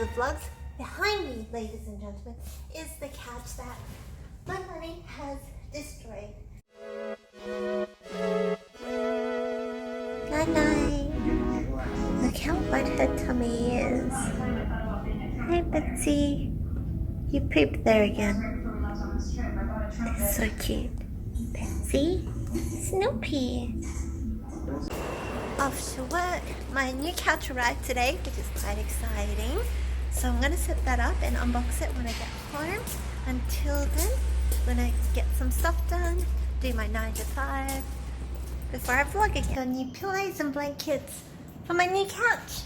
the vlogs. Behind me, ladies and gentlemen, is the couch that my bunny has destroyed. Night night. Look how wet her tummy is. Hi Betsy. You pooped there again. It's so cute. Betsy, Snoopy. Off to work. My new couch arrived today, which is quite exciting. So I'm going to set that up and unbox it when I get home. Until then, I'm going to get some stuff done, do my 9 to 5 before I vlog again. Got new pillows and blankets for my new couch.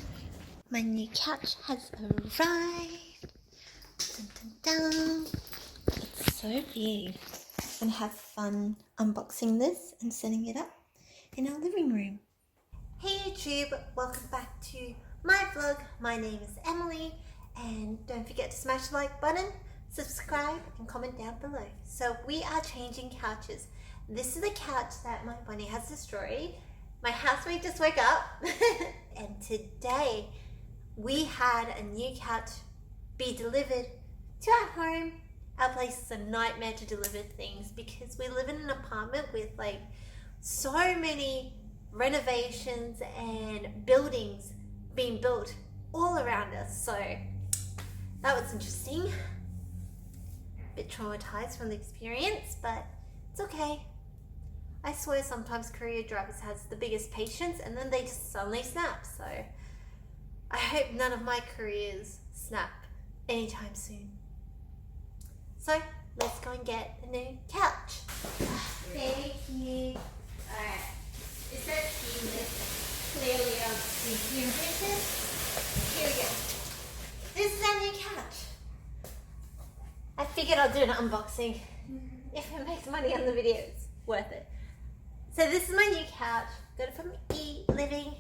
My new couch has arrived. Dun, dun, dun. It's so big. I'm going to have fun unboxing this and setting it up in our living room. Hey YouTube, welcome back to my vlog. My name is Emily, and don't forget to smash the like button, subscribe and comment down below. So we are changing couches. This is the couch that my bunny has destroyed. My housemate just woke up and today we had a new couch be delivered to our home. Our place is a nightmare to deliver things because we live in an apartment with like so many renovations and buildings being built all around us. So that was interesting. A bit traumatized from the experience, but it's okay. I swear sometimes courier drivers has the biggest patience and then they just suddenly snap. So I hope none of my couriers snap anytime soon. So let's go and get a new couch. Thank you. Alright. It says seamless. Clearly the here we go. This is our new couch. I figured I'll do an unboxing. If it makes money on the video, it's worth it. So this is my new couch. Got it from E-Living.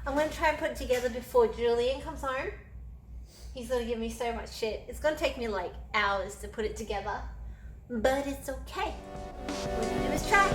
I'm going to try and put it together before Julian comes home. He's going to give me so much shit. It's going to take me like hours to put it together. But it's okay. All we can do is try.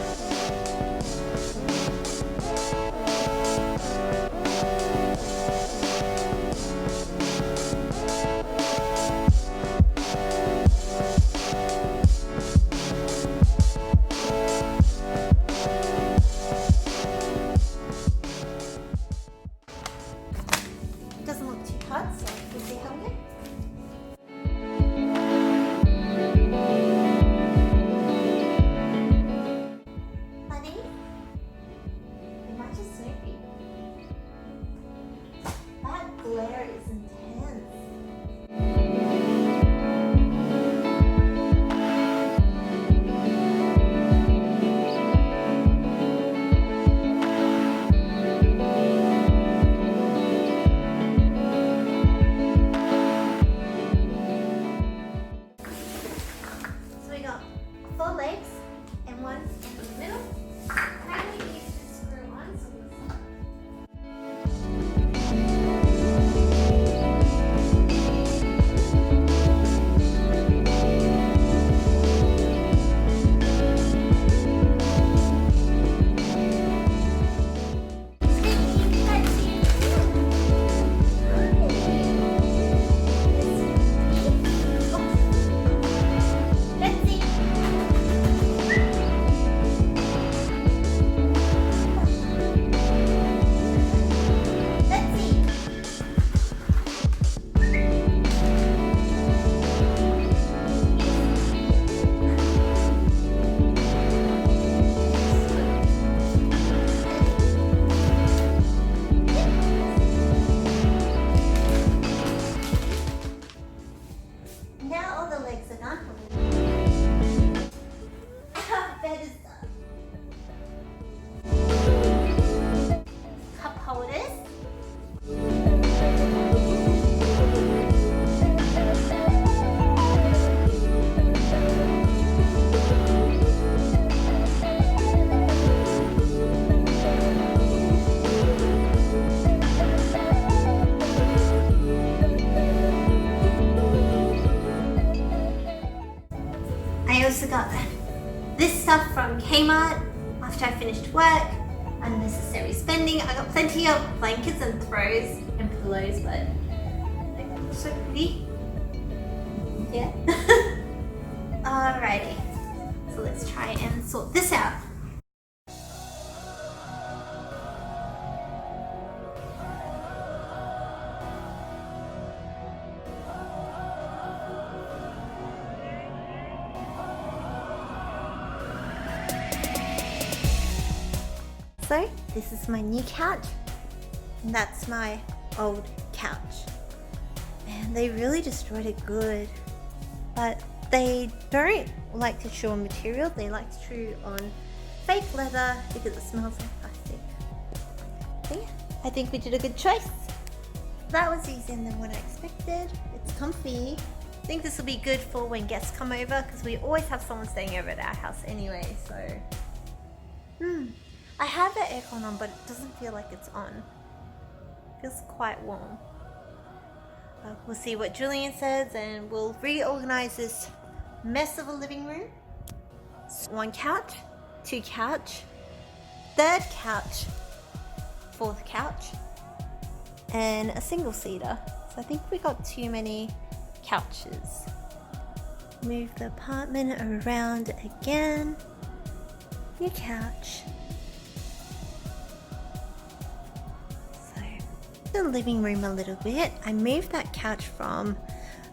Doesn't look too hot, so we'll see how we go. Bunny? It might just Snoopy. That glare is intense. So we got 4 legs and one in the middle. Apparently we used to screw on, so now all the legs are done. Our bed is done. Cup holders. I also got this stuff from Kmart after I finished work. Unnecessary spending. I got plenty of blankets and throws and pillows, but So pretty. Yeah. Alrighty. So let's try and sort this out. So this is my new couch, and that's my old couch. And they really destroyed it good, but they don't like to chew on material. They like to chew on fake leather because it smells like plastic. So yeah, I think we did a good choice. That was easier than what I expected. It's comfy. I think this will be good for when guests come over, because we always have someone staying over at our house anyway, so. I have the aircon on, but it doesn't feel like it's on. It feels quite warm. We'll see what Julian says, and we'll reorganize this mess of a living room. One couch, two couch, third couch, fourth couch, and a single seater. So I think we got too many couches. Move the apartment around again. New couch. The living room a little bit. I moved that couch from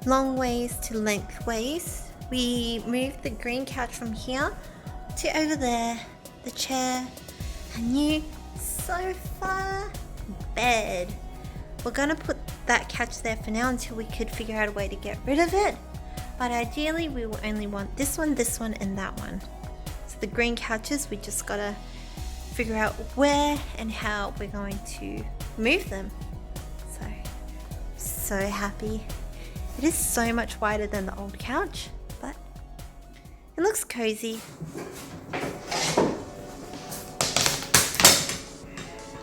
long ways to lengthways. We moved the green couch from here to over there, the chair, a new sofa, bed. We're gonna put that couch there for now until we could figure out a way to get rid of it, but ideally we will only want this one, and that one. So the green couches, we just gotta figure out where and how we're going to move them. So happy. It is so much wider than the old couch, but it looks cozy.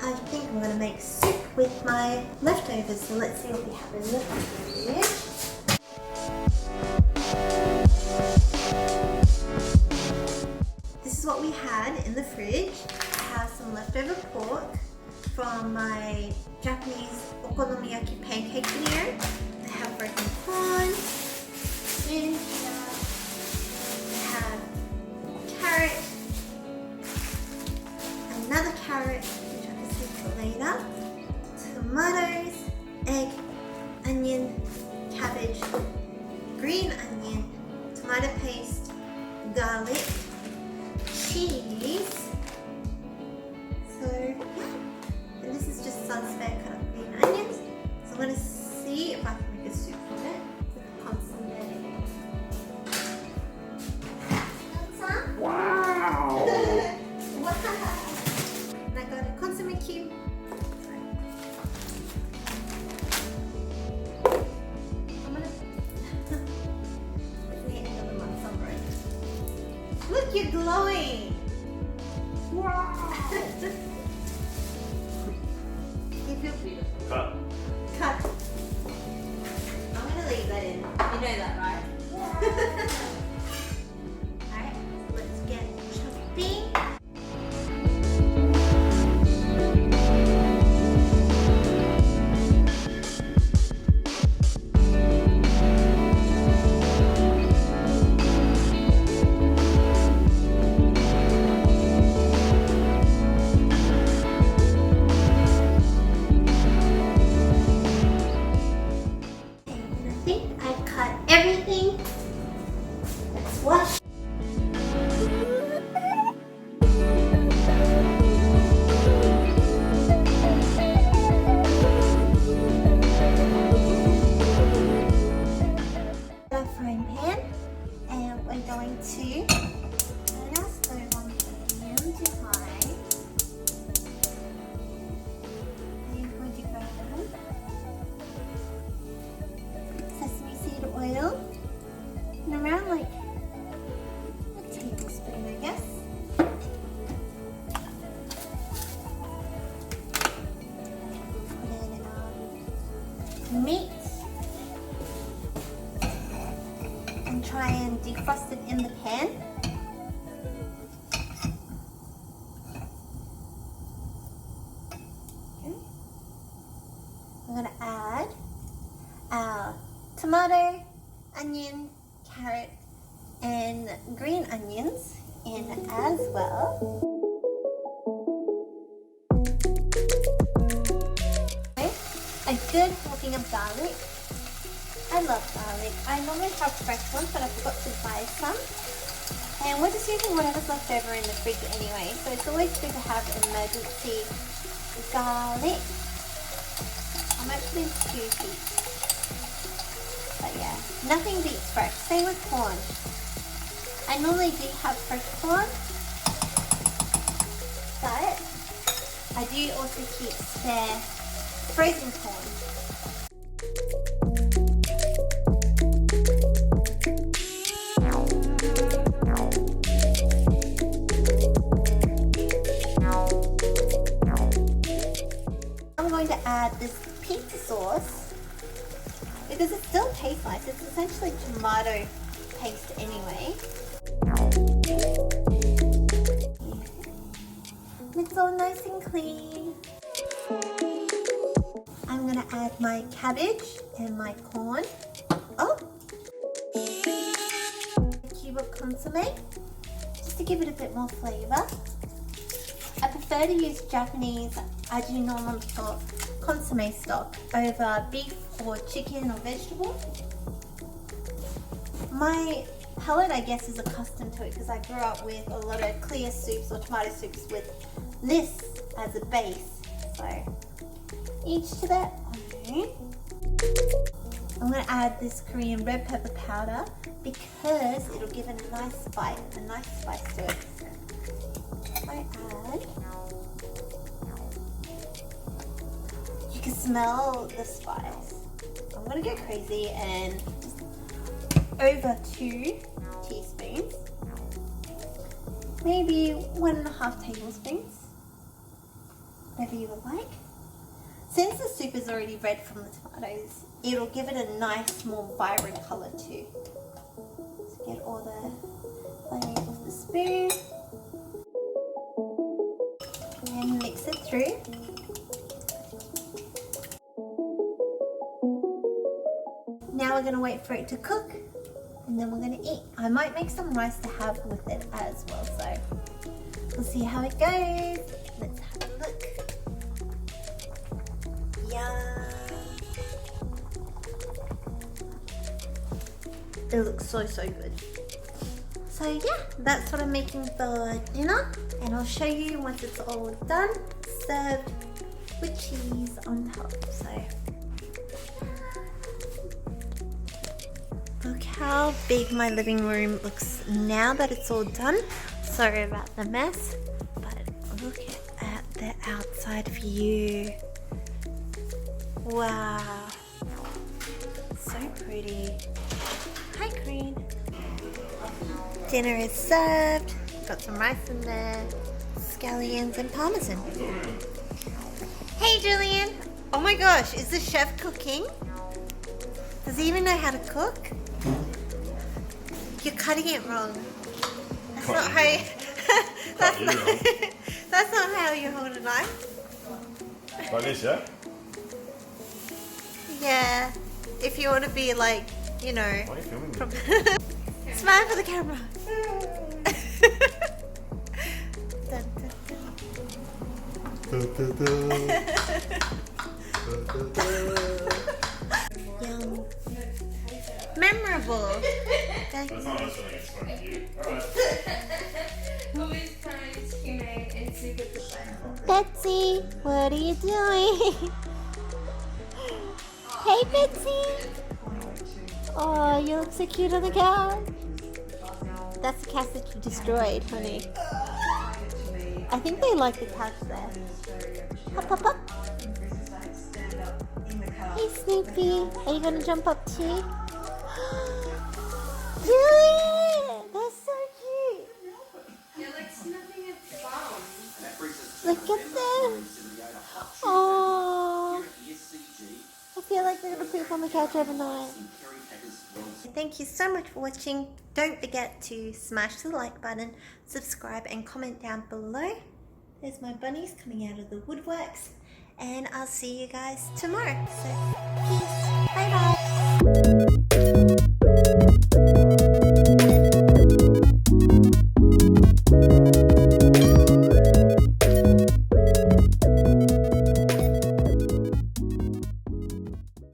I think I'm gonna make soup with my leftovers, so let's see what we have in the fridge. This is what we had in the fridge. I have some leftover pork from my Japanese okonomiyaki pancake video. I have broken corn. In here I have carrot, another carrot, which I can see for later, tomatoes, egg, onion, cabbage, green onion, tomato paste, garlic, cheese. So yeah, and this is just sunspare cut up green onions. So I'm gonna see if I can make a soup from it with consomme. Wow! Wow! And I got a consomme cube. I'm gonna it's the end of the month, sunburn. Look, you're glowing! Wow! You feel beautiful. Cut. Cut. I'm gonna leave that in. You know that, right? Alright, so let's get chopping. Everything. Let's wash. A frying pan, and we're going to turn our stove on medium to high. And you're going to grab sesame seed oil. And around like a tablespoon, I guess. Put in our meat and try and defrost it in the pan. Okay. I'm going to add our tomato, onion, carrot, and green onions in as well. A good helping of garlic. I love garlic. I normally have fresh ones, but I forgot to buy some. And we're just using whatever's left over in the fridge anyway, so it's always good to have emergency garlic. I'm actually 2 heaps. But yeah, nothing beats fresh. Same with corn. I normally do have fresh corn, but I do also keep spare frozen corn. I'm going to add this pizza sauce because it still tastes nice. It's essentially tomato paste anyway. It's all nice and clean. I'm going to add my cabbage and my corn. Oh! A cube of consomme, just to give it a bit more flavour. I prefer to use Japanese Ajinomoto consomme stock over beef or chicken or vegetable. My palate, I guess, is accustomed to it because I grew up with a lot of clear soups or tomato soups with this as a base. So each to their own. I'm going to add this Korean red pepper powder because it'll give it a nice spice to it. I add. You can smell the spice. I'm going to go crazy and just over 2 teaspoons. Maybe 1.5 tablespoons. Whatever you would like. Since the soup is already red from the tomatoes, it'll give it a nice, more vibrant colour too. So get all the flavor with the spoon and mix it through. Now we're going to wait for it to cook and then we're going to eat. I might make some rice to have with it as well, so we'll see how it goes. Let's have a look. It looks so good. So yeah, that's what I'm making for dinner, and I'll show you once it's all done, served with cheese on top. So look how big my living room looks now that it's all done. Sorry about the mess, but look at the outside view. Wow, so pretty. Hi, Queen. Dinner is served. Got some rice in there, scallions and parmesan. Hey, Julian. Oh my gosh, is the chef cooking? Does he even know how to cook? You're cutting it wrong. That's not how you, that's not how you hold a knife. Like this, yeah? Yeah, if you want to be like, you know. Why are you filming me? Smile for the camera. Dun, dun, dun. Yum. Memorable. That's not us really, it's funny to you. Alright. Always kind, humane, and super professional. Betsy, what are you doing? Hey, Betsy. Oh, you look so cute on the couch. That's the couch that you destroyed, honey. I think they like the couch there. Hop, hop, hop. Hey, Snoopy. Are you going to jump up too? Julian! That's so cute. You're like snuffing its bones. Look at them. Oh, I feel like they're going to poop on the couch overnight. Thank you so much for watching. Don't forget to smash the like button, subscribe and comment down below. There's my bunnies coming out of the woodworks, and I'll see you guys tomorrow. So peace. Bye bye.